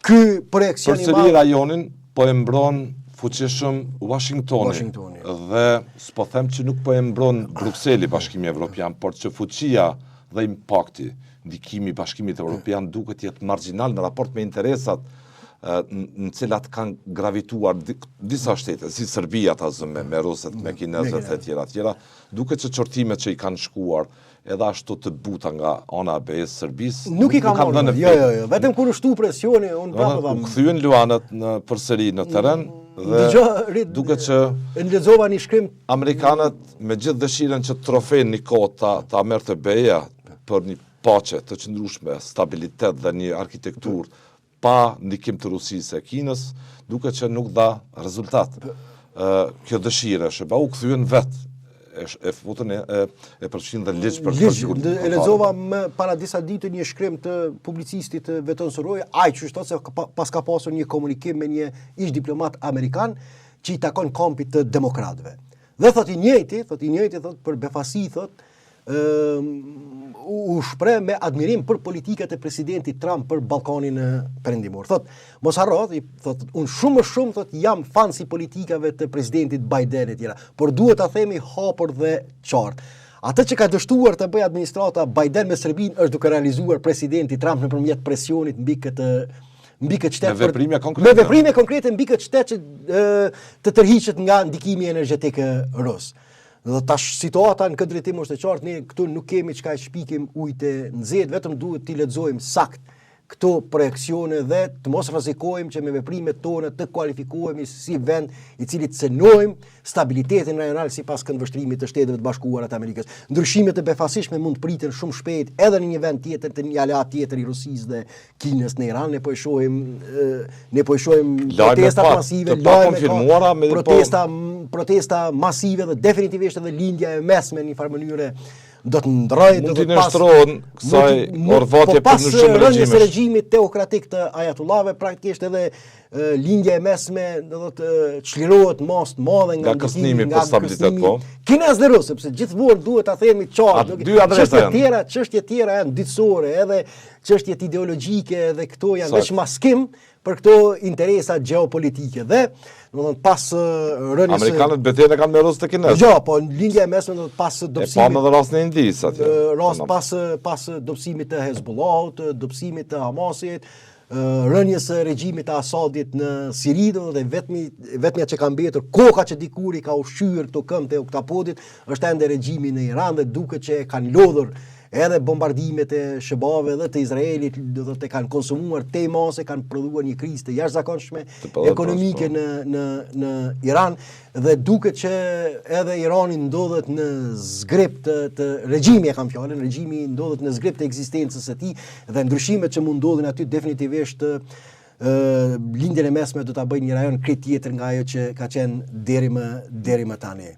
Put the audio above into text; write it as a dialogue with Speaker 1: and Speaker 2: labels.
Speaker 1: ky projekcion i
Speaker 2: Përsëri rajonin po e mbron fuqishëm Washingtoni. Dhe s'po them që nuk po e mbron Brukseli, Bashkimi Evropian, por që fuqia dhe impakti, ndikimi i Bashkimit Evropian duket jetë marginal në raport me interesat në cilat kanë gravituar disa shtete, si Serbia ta zëme, me ruset, me kinezët e tjera, duke që qortimet që i kanë shkuar, edhe ashtu të buta nga ana e BE-s Serbisë,
Speaker 1: nuk i kanë dhënë. Jo, vetëm kur u shtu presioni, unë prapë
Speaker 2: u kthyen luanët në përsëri në terren dhe duket që
Speaker 1: lexova një shkrim
Speaker 2: amerikanët me gjithë dëshirën që trofejnë një kohë ta merrte BE-ja për një paqe të qëndrueshme, stabilitet dhe një arkitekturë pa ndikim të Rusisë e Kinës, duke që nuk dha rezultat. Kjo dëshire shëba u kthyen vetë, e futën e përfshin dhe ligj për
Speaker 1: ligj. E lexova para disa ditë një shkrim të publicistit Veton Suroj, ai që thotë se pas ka pasur një komunikim me një ish diplomat amerikan që i takon kampit të demokratëve. Dhe thotë i njëjti thotë për befasi thotë u shpreh me admirim për politikat e presidentit Trump për Ballkanin Perëndimor. Thot, mos harro, thot, unë shumë thot, jam fan si politikave të presidentit Biden e tjera, por duhet ta themi hapur dhe qartë. Atë që ka dështuar të bëjë administrata Biden me Serbinë është duke realizuar presidenti Trump nëpërmjet presionit mbi këtë shtet
Speaker 2: me veprime konkrete
Speaker 1: mbi këtë shtet që të tërhiqet nga ndikimi energjetik rus. Dhe tash situata në këtë drejtim është e qartë, ne këtu nuk kemi çka shpikim ujë të nxehtë, vetëm duhet t'i lexojmë sakt këto projekcione dhe të mos rrezikojmë që me veprimet tona të kualifikohemi si vend i cili të cënojmë stabilitetin rajonal sipas këndvështrimit të Shteteve të Bashkuara të Amerikës. Ndryshimet e befasishme mund të priten shumë shpejt edhe në një vend tjetër, të një aleat tjetër i Rusisë dhe Kinës në Iran. Ne po e shohim protesta masive, protesta masive dhe definitivisht edhe lindja e mesme në një farë mënyre do të ndrojë
Speaker 2: mund të nështrohen kësaj orvatje për ndryshim
Speaker 1: rënjes së regjimit teokratik të ajatullave, praktikisht edhe lindja e mesme do të çlirohet mos të madhe nga
Speaker 2: kërcënimi për stabilitet po.
Speaker 1: Kinez dhe Rusë, sepse gjithmonë duhet ta themi qartë, çështje tjera janë ditësore, edhe çështjet ideologjike dhe këto janë veç maskim për këto interesa gjeopolitike dhe domethënë pas rënies
Speaker 2: amerikanët betejën e kanë me Rusë të Kinez.
Speaker 1: Jo, po lindja e mesme do të pas dobësimit.
Speaker 2: E pa në rastin e Indisë atje.
Speaker 1: Pas dobësimit të Hezbollahut, dobësimit të Hamasit, rënies së regjimit të Asadit në Siri dhe vetmja që ka mbetur koka që dikur i ka ushqyer këto këmbë të oktapodit është ende regjimi në Iran dhe duket që kanë lodhur edhe bombardimet e shëbave dhe të Izraelit do të kanë konsumuar te mase, kanë prodhuar një krizë të jashtëzakonshme ekonomike në Iran dhe duket që edhe Irani ndodhet në zgrip të regjimi e kam fjalën, regjimi ndodhet në zgrip të ekzistencës së tij dhe ndryshimet që mund ndodhin aty definitivisht lindjen e mesme do ta bëjë një rajon krejt tjetër nga ajo që ka qenë deri më tani.